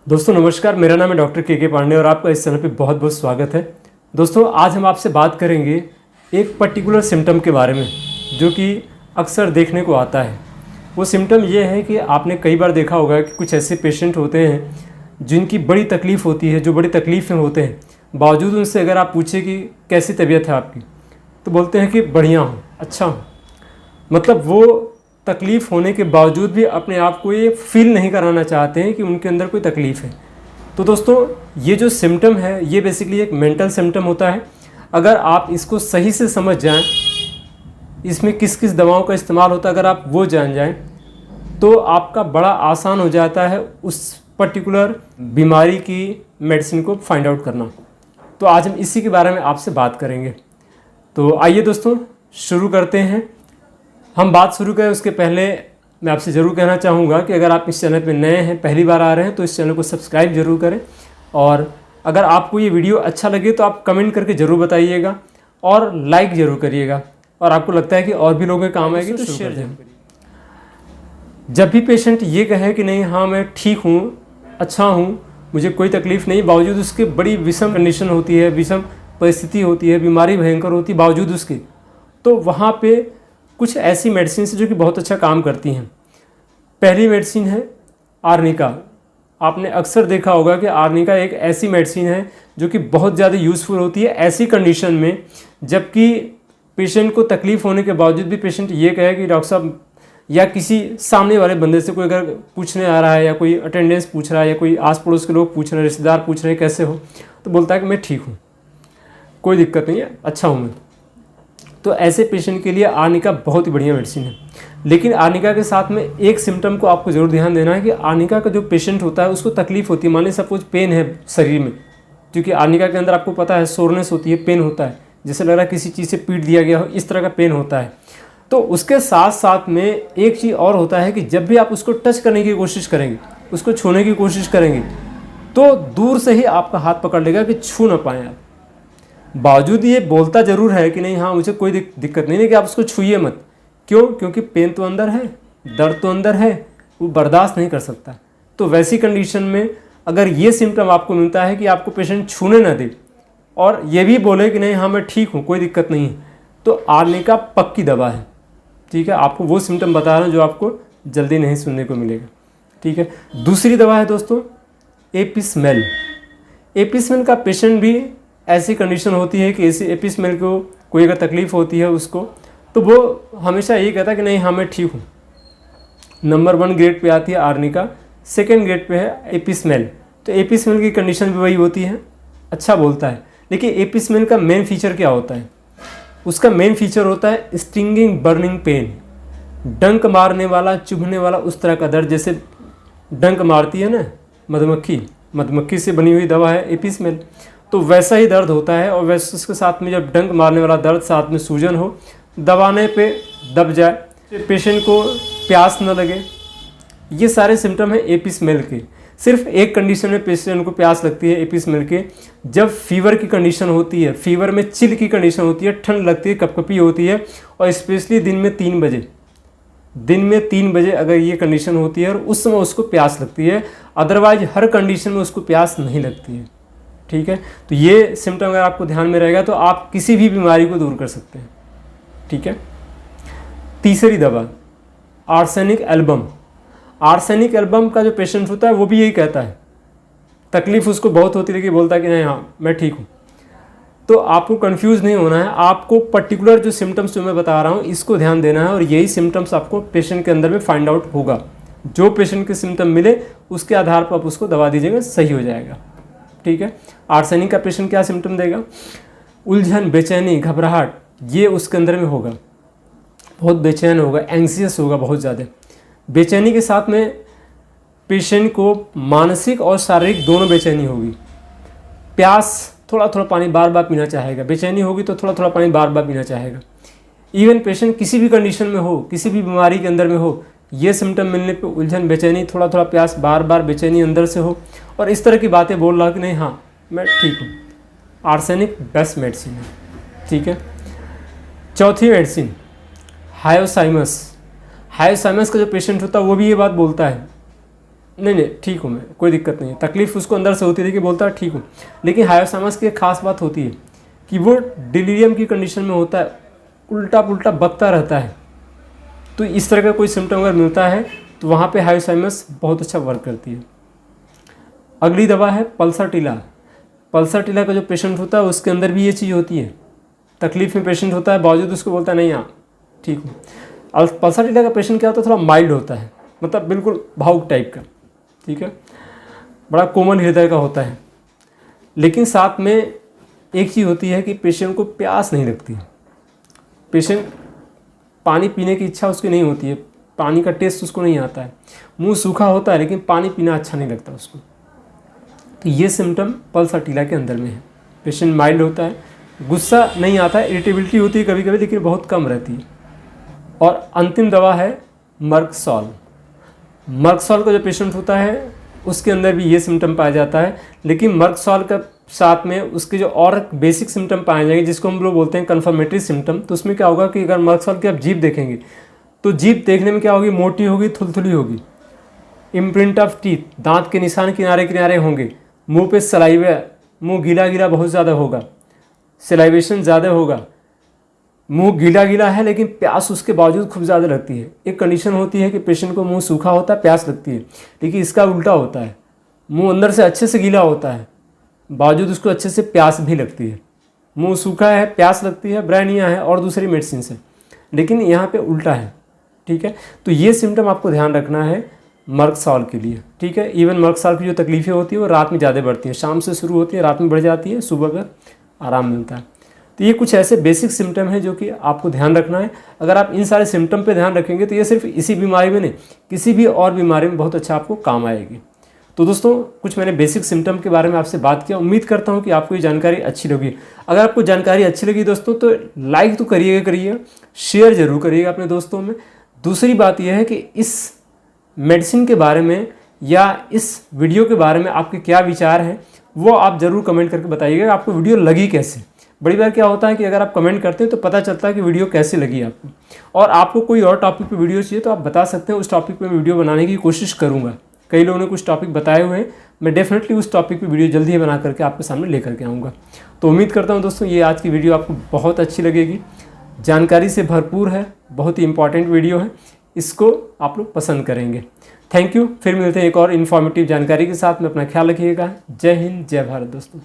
दोस्तों नमस्कार, मेरा नाम है डॉक्टर के पांडे और आपका इस चैनल पे बहुत बहुत स्वागत है। दोस्तों आज हम आपसे बात करेंगे एक पर्टिकुलर सिम्टम के बारे में जो कि अक्सर देखने को आता है। वो सिम्टम ये है कि आपने कई बार देखा होगा कि कुछ ऐसे पेशेंट होते हैं जिनकी बड़ी तकलीफ़ होती है, जो बड़ी तकलीफ़ में होते हैं, बावजूद उनसे अगर आप पूछे कि कैसी तबीयत है आपकी, तो बोलते हैं कि बढ़िया हूँ, अच्छा हूँ। मतलब वो तकलीफ़ होने के बावजूद भी अपने आप को ये फील नहीं कराना चाहते हैं कि उनके अंदर कोई तकलीफ़ है। तो दोस्तों ये जो सिम्टम है ये बेसिकली एक मेंटल सिम्टम होता है। अगर आप इसको सही से समझ जाएं, इसमें किस किस दवाओं का इस्तेमाल होता है, अगर आप वो जान जाएं तो आपका बड़ा आसान हो जाता है उस पर्टिकुलर बीमारी की मेडिसिन को फाइंड आउट करना। तो आज हम इसी के बारे में आपसे बात करेंगे। तो आइए दोस्तों शुरू करते हैं। हम बात शुरू करें उसके पहले मैं आपसे ज़रूर कहना चाहूँगा कि अगर आप इस चैनल पे नए हैं, पहली बार आ रहे हैं, तो इस चैनल को सब्सक्राइब ज़रूर करें। और अगर आपको ये वीडियो अच्छा लगे तो आप कमेंट करके ज़रूर बताइएगा और लाइक ज़रूर करिएगा। और आपको लगता है कि और भी लोगों के काम आएगी तो शेयर जरूर करिए। जब भी पेशेंट ये कहे कि नहीं हाँ मैं ठीक हूँ, अच्छा हूँ, मुझे कोई तकलीफ़ नहीं, बावजूद उसके बड़ी विषम कंडीशन होती है, विषम परिस्थिति होती है, बीमारी भयंकर होती है, बावजूद उसके, तो वहाँ पर कुछ ऐसी मेडिसिन जो कि बहुत अच्छा काम करती हैं। पहली मेडिसिन है आर्निका। आपने अक्सर देखा होगा कि आर्निका एक ऐसी मेडिसिन है जो कि बहुत ज़्यादा यूज़फुल होती है ऐसी कंडीशन में जबकि पेशेंट को तकलीफ़ होने के बावजूद भी पेशेंट ये कहे कि डॉक्टर साहब, या किसी सामने वाले बंदे से कोई अगर पूछने आ रहा है या कोई अटेंडेंस पूछ रहा है या कोई आस पड़ोस के लोग पूछ रहे हैं, रिश्तेदार पूछ रहे हैं कैसे हो, तो बोलता है कि मैं ठीक हूँ, कोई दिक्कत नहीं है, अच्छा हूँ मैं। तो ऐसे पेशेंट के लिए आर्निका बहुत ही बढ़िया मेडिसिन है। लेकिन आर्निका के साथ में एक सिम्टम को आपको ज़रूर ध्यान देना है कि आर्निका का जो पेशेंट होता है उसको तकलीफ़ होती है। मान लीजिए सपोज पेन है शरीर में, क्योंकि आर्निका के अंदर आपको पता है सोरनेस होती है, पेन होता है, जैसे लग रहा है किसी चीज़ से पीट दिया गया हो, इस तरह का पेन होता है। तो उसके साथ साथ में एक चीज़ और होता है कि जब भी आप उसको टच करने की कोशिश करेंगे, उसको छूने की कोशिश करेंगे, तो दूर से ही आपका हाथ पकड़ लेगा कि छू ना पाएँ आप। बावजूद ये बोलता ज़रूर है कि नहीं हाँ मुझे कोई दिक्कत नहीं है कि आप उसको छूइए मत। क्यों? क्योंकि पेन तो अंदर है, दर्द तो अंदर है, वो बर्दाश्त नहीं कर सकता। तो वैसी कंडीशन में अगर ये सिम्टम आपको मिलता है कि आपको पेशेंट छूने ना दे और ये भी बोले कि नहीं हाँ मैं ठीक हूँ, कोई दिक्कत नहीं है, तो आर्निका पक्की दवा है। ठीक है, आपको वो सिम्टम बता रहा हूँ जो आपको जल्दी नहीं सुनने को मिलेगा। ठीक है, दूसरी दवा है दोस्तों एपिस्मेल। एपिस्मेल का पेशेंट भी ऐसी कंडीशन होती है कि ऐसी एपिस्मेल को कोई अगर तकलीफ़ होती है उसको, तो वो हमेशा यही कहता है कि नहीं हाँ मैं ठीक हूँ। नंबर 1 ग्रेड पे आती है आर्निका, सेकंड ग्रेड पे है एपिस्मेल। तो एपिस्मेल की कंडीशन भी वही होती है, अच्छा बोलता है। लेकिन एपिस्मेल का मेन फीचर क्या होता है? उसका मेन फीचर होता है स्टिंगिंग बर्निंग पेन, डंक मारने वाला, चुभने वाला उस तरह का दर्द, जैसे डंक मारती है ना मधुमक्खी से बनी हुई दवा है एपिस्मेल, तो वैसा ही दर्द होता है। और वैसे उसके साथ में जब डंक मारने वाला दर्द, साथ में सूजन हो, दबाने पे दब जाए, पेशेंट को प्यास न लगे, ये सारे सिम्टम हैं एपिस्मेल के। सिर्फ एक कंडीशन में पेशेंट को प्यास लगती है एपिस्मेल के, जब फीवर की कंडीशन होती है, फीवर में चिल की कंडीशन होती है, ठंड लगती है, कपकपी होती है, और स्पेशली दिन में 3 बजे अगर ये कंडीशन होती है और उस समय उसको प्यास लगती है। अदरवाइज हर कंडीशन में उसको प्यास नहीं लगती है। ठीक है, तो ये सिम्टम अगर आपको ध्यान में रहेगा तो आप किसी भी बीमारी को दूर कर सकते हैं। ठीक है, तीसरी दवा आर्सेनिक एल्बम। आर्सेनिक एल्बम का जो पेशेंट होता है वो भी यही कहता है, तकलीफ़ उसको बहुत होती है लेकिन बोलता है कि नहीं हाँ मैं ठीक हूँ। तो आपको कंफ्यूज नहीं होना है, आपको पर्टिकुलर जो सिम्टम्स जो मैं बता रहा हूँ इसको ध्यान देना है और यही सिम्टम्स आपको पेशेंट के अंदर में फाइंड आउट होगा। जो पेशेंट के सिम्टम मिले उसके आधार पर आप उसको दवा दीजिएगा, सही हो जाएगा। ठीक है, आर्सेनिक का पेशेंट क्या सिम्टम देगा? उलझन, बेचैनी, घबराहट, ये उसके अंदर में होगा, बहुत बेचैन होगा, एंग्जियस होगा बहुत ज़्यादा। बेचैनी के साथ में पेशेंट को मानसिक और शारीरिक दोनों बेचैनी होगी। प्यास, थोड़ा थोड़ा पानी बार बार पीना चाहेगा, बेचैनी होगी तो थोड़ा थोड़ा पानी बार बार पीना चाहेगा। इवन पेशेंट किसी भी कंडीशन में हो, किसी भी बीमारी के अंदर में हो, ये सिम्टम मिलने पे उलझन, बेचैनी, थोड़ा थोड़ा प्यास, बार बार बेचैनी अंदर से हो और इस तरह की बातें बोल रहा कि नहीं हाँ मैं ठीक हूँ, आर्सेनिक बेस्ट मेडिसिन है। ठीक है, चौथी मेडिसिन हायोसाइमस। हायोसाइमस का जो पेशेंट होता है वो भी ये बात बोलता है नहीं नहीं ठीक हूँ मैं, कोई दिक्कत नहीं है, तकलीफ़ उसको अंदर से होती थी कि बोलता है ठीक हूँ। लेकिन हाइपोथैलेमस की एक खास बात होती है कि वो डिलीरियम की कंडीशन में होता है, उल्टा पुल्टा बकता रहता है। तो इस तरह का कोई सिम्टम अगर मिलता है तो वहाँ पे हाइपोथैलेमस बहुत अच्छा वर्क करती है। अगली दवा है पल्साटिला। पल्साटिला का जो पेशेंट होता है उसके अंदर भी ये चीज़ होती है, तकलीफ़ में पेशेंट होता है, बावजूद उसको बोलता है नहीं हाँ ठीक हूँ। और पल्साटिला का पेशेंट क्या होता है, थोड़ा माइल्ड होता है, मतलब बिल्कुल भावुक टाइप का, ठीक है, बड़ा कोमल हृदय का होता है। लेकिन साथ में एक चीज़ होती है कि पेशेंट को प्यास नहीं लगती। पेशेंट पानी पीने की इच्छा उसकी नहीं होती है, पानी का टेस्ट उसको नहीं आता है, मुंह सूखा होता है लेकिन पानी पीना अच्छा नहीं लगता उसको। तो ये सिम्टम पल्साटिला के अंदर में है। पेशेंट माइल्ड होता है, गुस्सा नहीं आता है, इरिटेबिलिटी होती है कभी कभी लेकिन बहुत कम रहती है। और अंतिम दवा है मर्कसॉल। मर्कसॉल का जो पेशेंट होता है उसके अंदर भी ये सिम्टम पाया जाता है, लेकिन मर्कसॉल का साथ में उसके जो और बेसिक सिम्टम पाए जाएंगे जिसको हम लोग बोलते हैं कन्फर्मेटरी सिम्टम। तो उसमें क्या होगा कि अगर मर्कसॉल की आप जीभ देखेंगे तो जीभ देखने में क्या होगी, मोटी होगी, थुलथुली होगी। इम्प्रिंट ऑफ टीथ, दांत के निशान किनारे किनारे होंगे। मुंह पे सलाइवा, मुंह गीला गीला बहुत ज़्यादा होगा, सलाइवेशन ज़्यादा होगा। मुंह गीला गीला है लेकिन प्यास उसके बावजूद खूब ज़्यादा लगती है। एक कंडीशन होती है कि पेशेंट को मुंह सूखा होता है, प्यास लगती है, लेकिन इसका उल्टा होता है, मुंह अंदर से अच्छे से गीला होता है, बावजूद उसको अच्छे से प्यास भी लगती है। मुंह सूखा है, प्यास लगती है, ब्रैनिया है और दूसरी मेडिसिन से, लेकिन यहाँ पे उल्टा है, ठीक है। तो ये सिम्टम आपको ध्यान रखना है मर्कसॉल के लिए, ठीक है। इवन मर्कसॉल की जो तकलीफ़ें होती है वो रात में ज़्यादा बढ़ती हैं, शाम से शुरू होती है, रात में बढ़ जाती है, सुबह का आराम मिलता है। तो ये कुछ ऐसे बेसिक सिम्टम हैं जो कि आपको ध्यान रखना है। अगर आप इन सारे सिम्टम पे ध्यान रखेंगे तो ये सिर्फ इसी बीमारी में नहीं, किसी भी और बीमारी में बहुत अच्छा आपको काम आएगी। तो दोस्तों कुछ मैंने बेसिक सिम्टम के बारे में आपसे बात किया, उम्मीद करता हूँ कि आपको ये जानकारी अच्छी लगी। अगर आपको जानकारी अच्छी लगी दोस्तों तो लाइक तो करिएगा, शेयर ज़रूर करिएगा अपने दोस्तों में। दूसरी बात यह है कि इस मेडिसिन के बारे में या इस वीडियो के बारे में आपके क्या विचार हैं वो आप ज़रूर कमेंट करके बताइएगा। आपको वीडियो लगी कैसे। बड़ी बार क्या होता है कि अगर आप कमेंट करते हैं तो पता चलता है कि वीडियो कैसी लगी आपको, और आपको कोई और टॉपिक पे वीडियो चाहिए तो आप बता सकते हैं, उस टॉपिक पे वीडियो बनाने की कोशिश करूँगा। कई लोगों ने कुछ टॉपिक बताए हुए हैं, मैं डेफिनेटली उस टॉपिक पे वीडियो जल्दी ही बना करके आपके सामने लेकर के आऊँगा। तो उम्मीद करता हूँ दोस्तों ये आज की वीडियो आपको बहुत अच्छी लगेगी, जानकारी से भरपूर है, बहुत ही इंपॉर्टेंट वीडियो है, इसको आप लोग पसंद करेंगे। थैंक यू, फिर मिलते हैं एक और इन्फॉर्मेटिव जानकारी के साथ में। अपना ख्याल रखिएगा। जय हिंद, जय भारत दोस्तों।